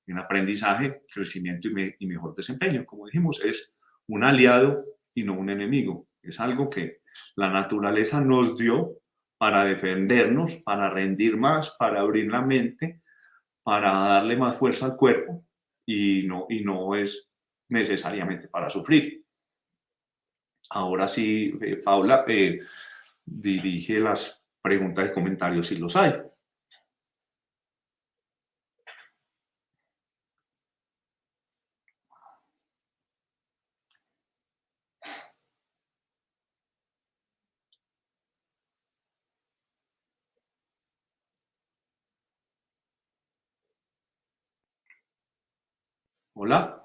en aprendizaje, crecimiento y mejor desempeño. Como dijimos, es un aliado y no un enemigo. Es algo que la naturaleza nos dio para defendernos, para rendir más, para abrir la mente, para darle más fuerza al cuerpo y no es necesariamente para sufrir. Ahora sí, Paula, dirige las preguntas y comentarios si los hay. Hola.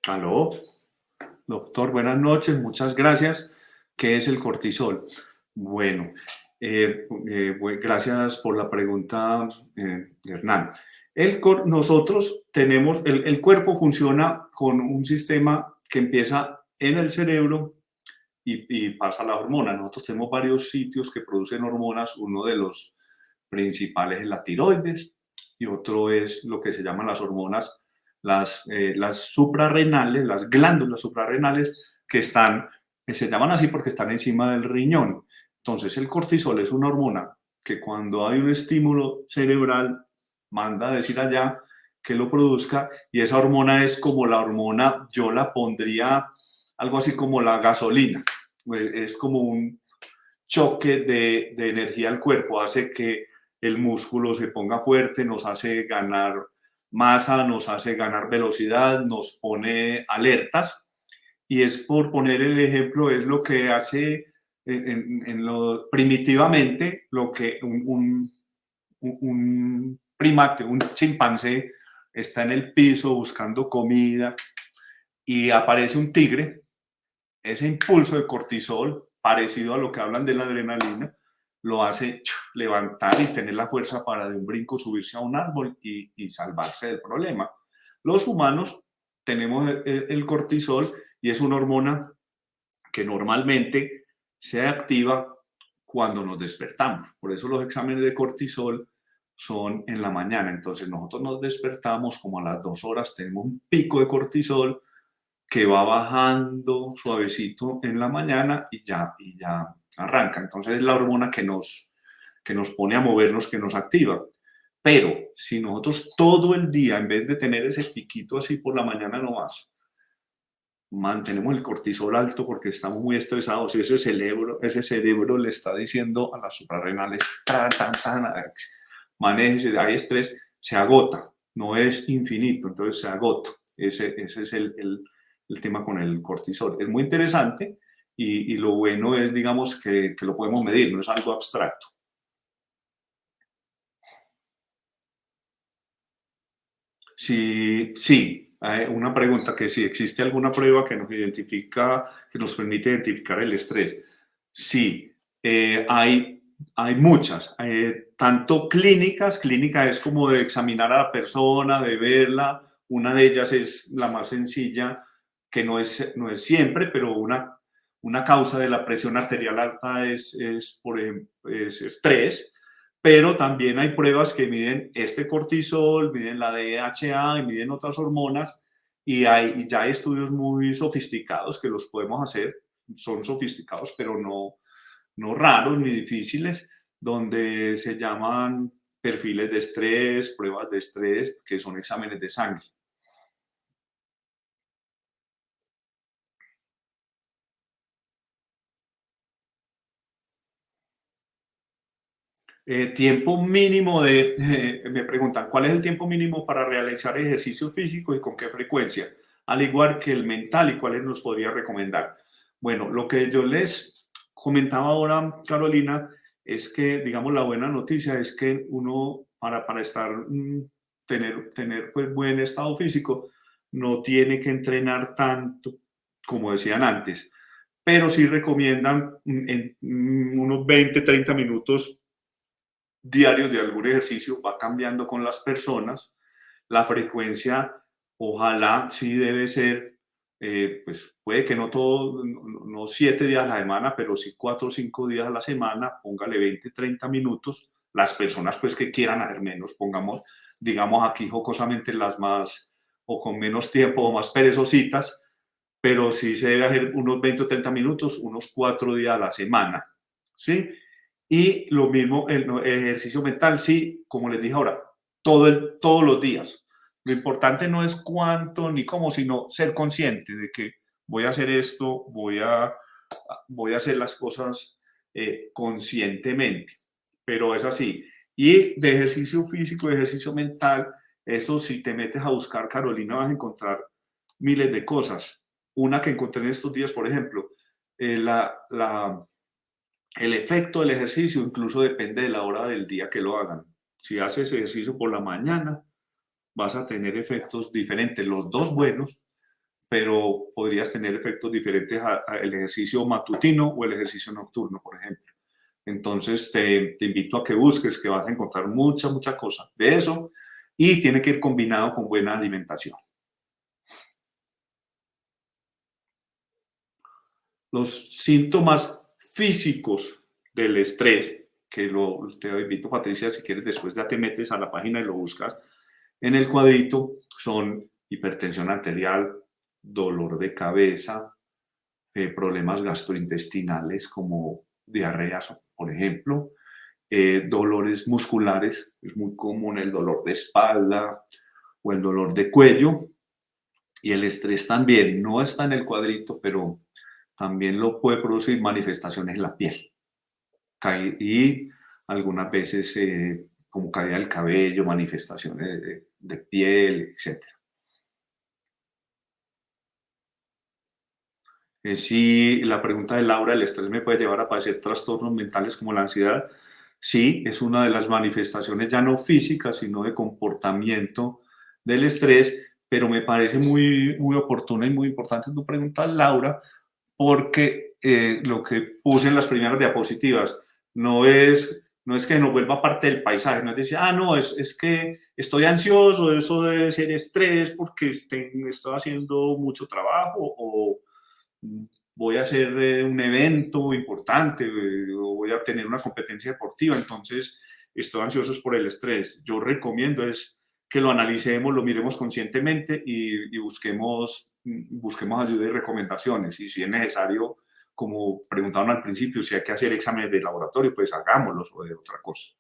Aló. Doctor, buenas noches, muchas gracias. ¿Qué es el cortisol? Bueno, gracias por la pregunta, Hernán. Nosotros tenemos, el cuerpo funciona con un sistema que empieza en el cerebro y pasa a la hormona. Nosotros tenemos varios sitios que producen hormonas. Uno de los principales es la tiroides y otro es lo que se llaman las hormonas, las suprarrenales, las glándulas suprarrenales que se llaman así porque están encima del riñón. Entonces el cortisol es una hormona que cuando hay un estímulo cerebral manda a decir allá que lo produzca, y esa hormona es como la hormona, yo la pondría algo así como la gasolina. Es como un choque de energía al cuerpo, hace que el músculo se ponga fuerte, nos hace ganar masa, nos hace ganar velocidad, nos pone alertas. Y es, por poner el ejemplo, es lo que hace primitivamente lo que un primate, un chimpancé, está en el piso buscando comida y aparece un tigre. Ese impulso de cortisol, parecido a lo que hablan de la adrenalina, lo hace levantar y tener la fuerza para de un brinco subirse a un árbol y salvarse del problema. Los humanos tenemos el cortisol y es una hormona que normalmente se activa cuando nos despertamos. Por eso los exámenes de cortisol son en la mañana. Entonces nosotros nos despertamos como a las 2 horas, tenemos un pico de cortisol que va bajando suavecito en la mañana y ya arranca. Entonces es la hormona que nos pone a movernos, que nos activa. Pero si nosotros todo el día, en vez de tener ese piquito así por la mañana nomás, mantenemos el cortisol alto porque estamos muy estresados y ese cerebro le está diciendo a las suprarrenales, manéjese, hay estrés, se agota, no es infinito, entonces se agota. Ese es el tema con el cortisol. Es muy interesante y lo bueno es, digamos, que lo podemos medir, no es algo abstracto. Sí, sí, una pregunta que si existe alguna prueba que nos identifica, que nos permite identificar el estrés. Sí, hay muchas, tanto clínica es como de examinar a la persona, de verla. Una de ellas es la más sencilla, que no es siempre, pero una causa de la presión arterial alta es por ejemplo, es estrés. Pero también hay pruebas que miden este cortisol, miden la DHA y miden otras hormonas, y ya hay estudios muy sofisticados que los podemos hacer. Son sofisticados, pero no raros ni difíciles, donde se llaman perfiles de estrés, pruebas de estrés, que son exámenes de sangre. Tiempo mínimo me preguntan, ¿cuál es el tiempo mínimo para realizar ejercicio físico y con qué frecuencia? Al igual que el mental, ¿y cuáles nos podría recomendar? Bueno, lo que yo les comentaba ahora, Carolina, es que, digamos, la buena noticia es que uno, para estar, tener pues, buen estado físico, no tiene que entrenar tanto como decían antes, pero sí recomiendan unos 20, 30 minutos diarios de algún ejercicio, va cambiando con las personas. La frecuencia, ojalá sí debe ser, pues puede que no todo, no 7 días a la semana, pero sí 4 o 5 días a la semana, póngale 20, 30 minutos. Las personas pues que quieran hacer menos, pongamos, digamos aquí jocosamente las más, o con menos tiempo o más perezositas, pero sí se debe hacer unos 20 o 30 minutos, unos 4 días a la semana, ¿sí? Y lo mismo el ejercicio mental, sí, como les dije ahora, todos los días. Lo importante no es cuánto ni cómo, sino ser consciente de que voy a hacer esto, voy a hacer las cosas conscientemente, pero es así. Y de ejercicio físico, de ejercicio mental, eso si te metes a buscar, Carolina, vas a encontrar miles de cosas. Una que encontré en estos días, por ejemplo, el efecto del ejercicio incluso depende de la hora del día que lo hagan. Si haces ejercicio por la mañana, vas a tener efectos diferentes, los dos buenos, pero podrías tener efectos diferentes al ejercicio matutino o el ejercicio nocturno, por ejemplo. Entonces te invito a que busques, que vas a encontrar mucha cosa de eso y tiene que ir combinado con buena alimentación. Los síntomas físicos del estrés, te invito, Patricia, si quieres, después ya te metes a la página y lo buscas. En el cuadrito son hipertensión arterial, dolor de cabeza, problemas gastrointestinales como diarreas, por ejemplo, dolores musculares, es muy común el dolor de espalda o el dolor de cuello, y el estrés también no está en el cuadrito, pero también lo puede producir manifestaciones en la piel. Y algunas veces como caída del cabello, manifestaciones de piel, etcétera. Sí, la pregunta de Laura, ¿el estrés me puede llevar a padecer trastornos mentales como la ansiedad? Sí, es una de las manifestaciones ya no físicas, sino de comportamiento del estrés, pero me parece muy oportuna y muy importante tu pregunta, Laura, porque lo que puse en las primeras diapositivas no es que nos vuelva parte del paisaje, no es decir, no, es que estoy ansioso, eso debe ser estrés porque estoy haciendo mucho trabajo o voy a hacer un evento importante o voy a tener una competencia deportiva, entonces estoy ansioso por el estrés. Yo recomiendo es que lo analicemos, lo miremos conscientemente y busquemos ayuda y recomendaciones. Y si es necesario, como preguntaron al principio, si hay que hacer exámenes de laboratorio, pues hagámoslos o de otra cosa.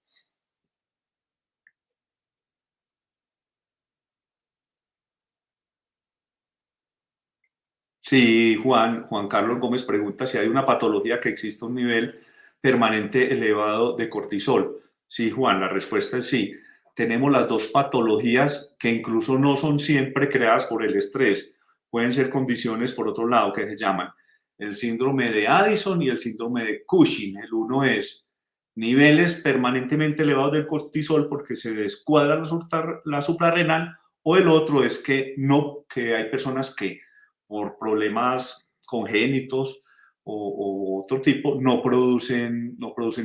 Sí, Juan Carlos Gómez pregunta si hay una patología que exista un nivel permanente elevado de cortisol. Sí, Juan, la respuesta es sí. Tenemos las dos patologías que incluso no son siempre creadas por el estrés. Pueden ser condiciones, por otro lado, que se llaman el síndrome de Addison y el síndrome de Cushing. El uno es niveles permanentemente elevados del cortisol porque se descuadra la suprarrenal, o el otro es que no, que hay personas que por problemas congénitos o otro tipo, no producen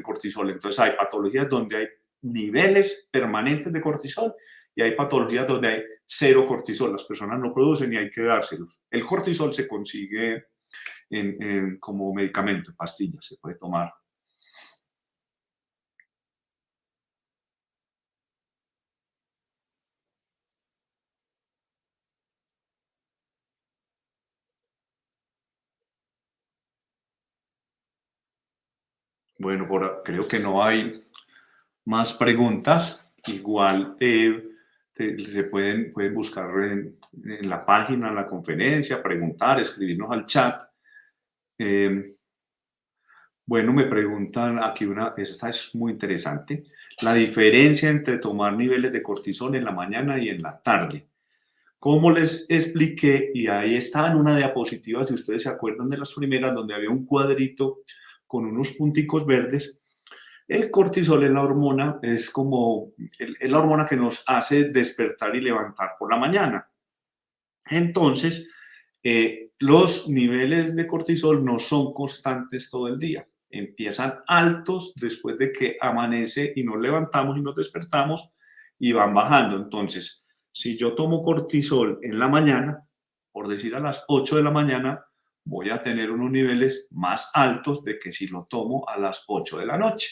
cortisol. Entonces hay patologías donde hay niveles permanentes de cortisol y hay patologías donde hay cero cortisol. Las personas no producen y hay que dárselos. El cortisol se consigue como medicamento, en pastillas, se puede tomar. Bueno, creo que no hay más preguntas. Igual se pueden buscar en la página, en la conferencia, preguntar, escribirnos al chat. Eh, Bueno, me preguntan aquí esta es muy interesante, la diferencia entre tomar niveles de cortisol en la mañana y en la tarde. Como les expliqué, y ahí está en una diapositiva, si ustedes se acuerdan de las primeras, donde había un cuadrito con unos punticos verdes, el cortisol es la hormona, es como es la hormona que nos hace despertar y levantar por la mañana. Entonces, los niveles de cortisol no son constantes todo el día. Empiezan altos después de que amanece y nos levantamos y nos despertamos y van bajando. Entonces, si yo tomo cortisol en la mañana, por decir a las 8 de la mañana, voy a tener unos niveles más altos de que si lo tomo a las 8 de la noche.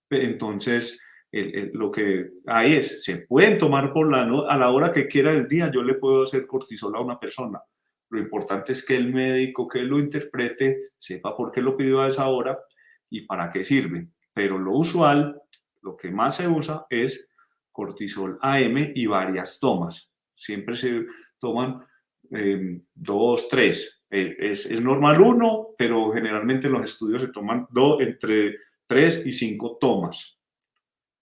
Entonces, lo que hay es, se pueden tomar a la hora que quiera del día, yo le puedo hacer cortisol a una persona. Lo importante es que el médico que lo interprete sepa por qué lo pidió a esa hora y para qué sirve. Pero lo usual, lo que más se usa es cortisol AM y varias tomas. Siempre se toman 2, 3. Es normal uno, pero generalmente en los estudios se toman entre 3 y 5 tomas.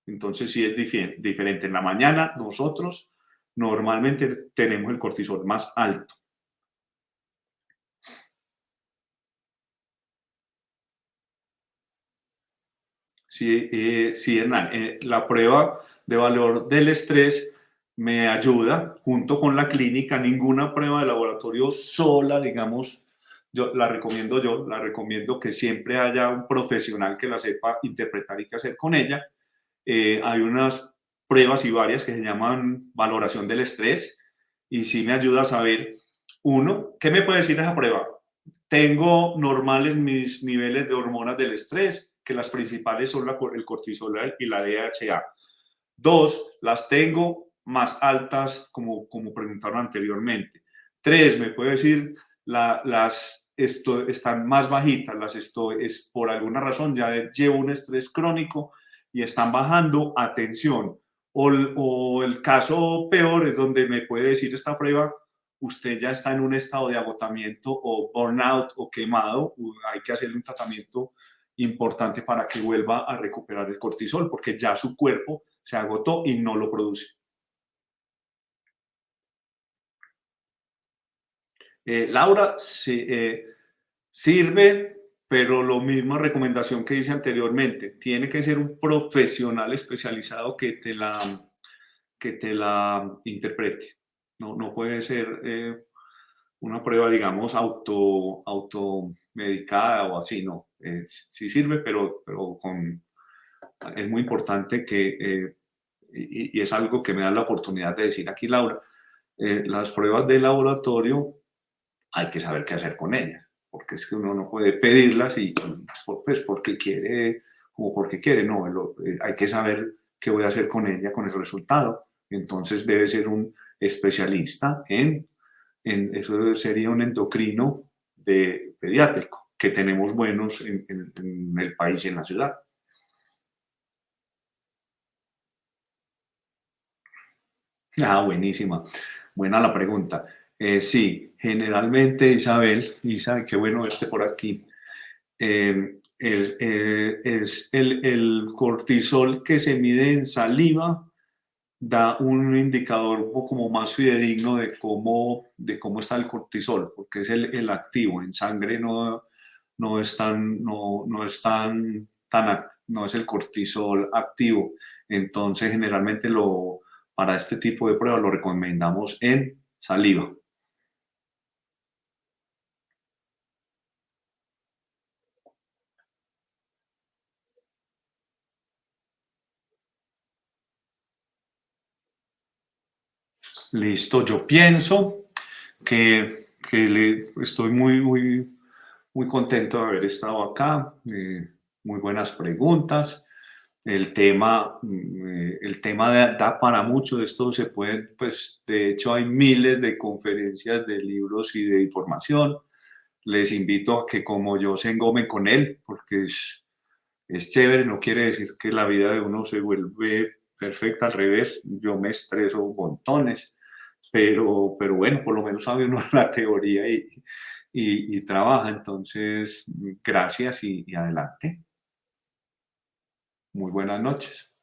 Entonces sí es diferente. En la mañana nosotros normalmente tenemos el cortisol más alto. Sí, sí, Hernán, la prueba de valor del estrés me ayuda junto con la clínica. Ninguna prueba de laboratorio sola, digamos, yo la recomiendo que siempre haya un profesional que la sepa interpretar y qué hacer con ella. Hay unas pruebas y varias que se llaman valoración del estrés y sí me ayuda a saber, uno, ¿qué me puede decir esa prueba? Tengo normales mis niveles de hormonas del estrés, que las principales son el cortisol y la DHA. Dos, las tengo más altas, como preguntaron anteriormente. Tres, me puede decir, están más bajitas, es por alguna razón, ya llevo un estrés crónico y están bajando, atención. O el caso peor es donde me puede decir esta prueba, usted ya está en un estado de agotamiento o burnout o quemado, hay que hacerle un tratamiento importante para que vuelva a recuperar el cortisol, porque ya su cuerpo se agotó y no lo produce. Laura, sí, sirve, pero lo mismo recomendación que hice anteriormente, tiene que ser un profesional especializado que te la interprete. No, no puede ser una prueba, digamos, automedicada o así, no. Sí sirve, pero es muy importante y es algo que me da la oportunidad de decir aquí, Laura, las pruebas de laboratorio hay que saber qué hacer con ellas, porque es que uno no puede pedirlas pues porque quiere, como porque quiere, no, hay que saber qué voy a hacer con ella, con el resultado. Entonces debe ser un especialista eso sería un endocrino de pediátrico, que tenemos buenos en el país y en la ciudad. Ah, buenísima. Buena la pregunta. Sí, generalmente Isabel, qué bueno verte por aquí. Es el cortisol que se mide en saliva, da un indicador un poco como más fidedigno de cómo está el cortisol, porque es el activo. En sangre no es no es no es el cortisol activo. Entonces, generalmente para este tipo de pruebas lo recomendamos en saliva. Listo, yo pienso estoy muy contento de haber estado acá. Muy buenas preguntas. El tema da para mucho. De esto se puede, pues, de hecho, hay miles de conferencias, de libros y de información. Les invito a que, como yo, se engomen con él, porque es chévere. No quiere decir que la vida de uno se vuelve perfecta, al revés. Yo me estreso montones. pero bueno, por lo menos sabe uno la teoría y trabaja. Entonces, gracias y adelante. Muy buenas noches.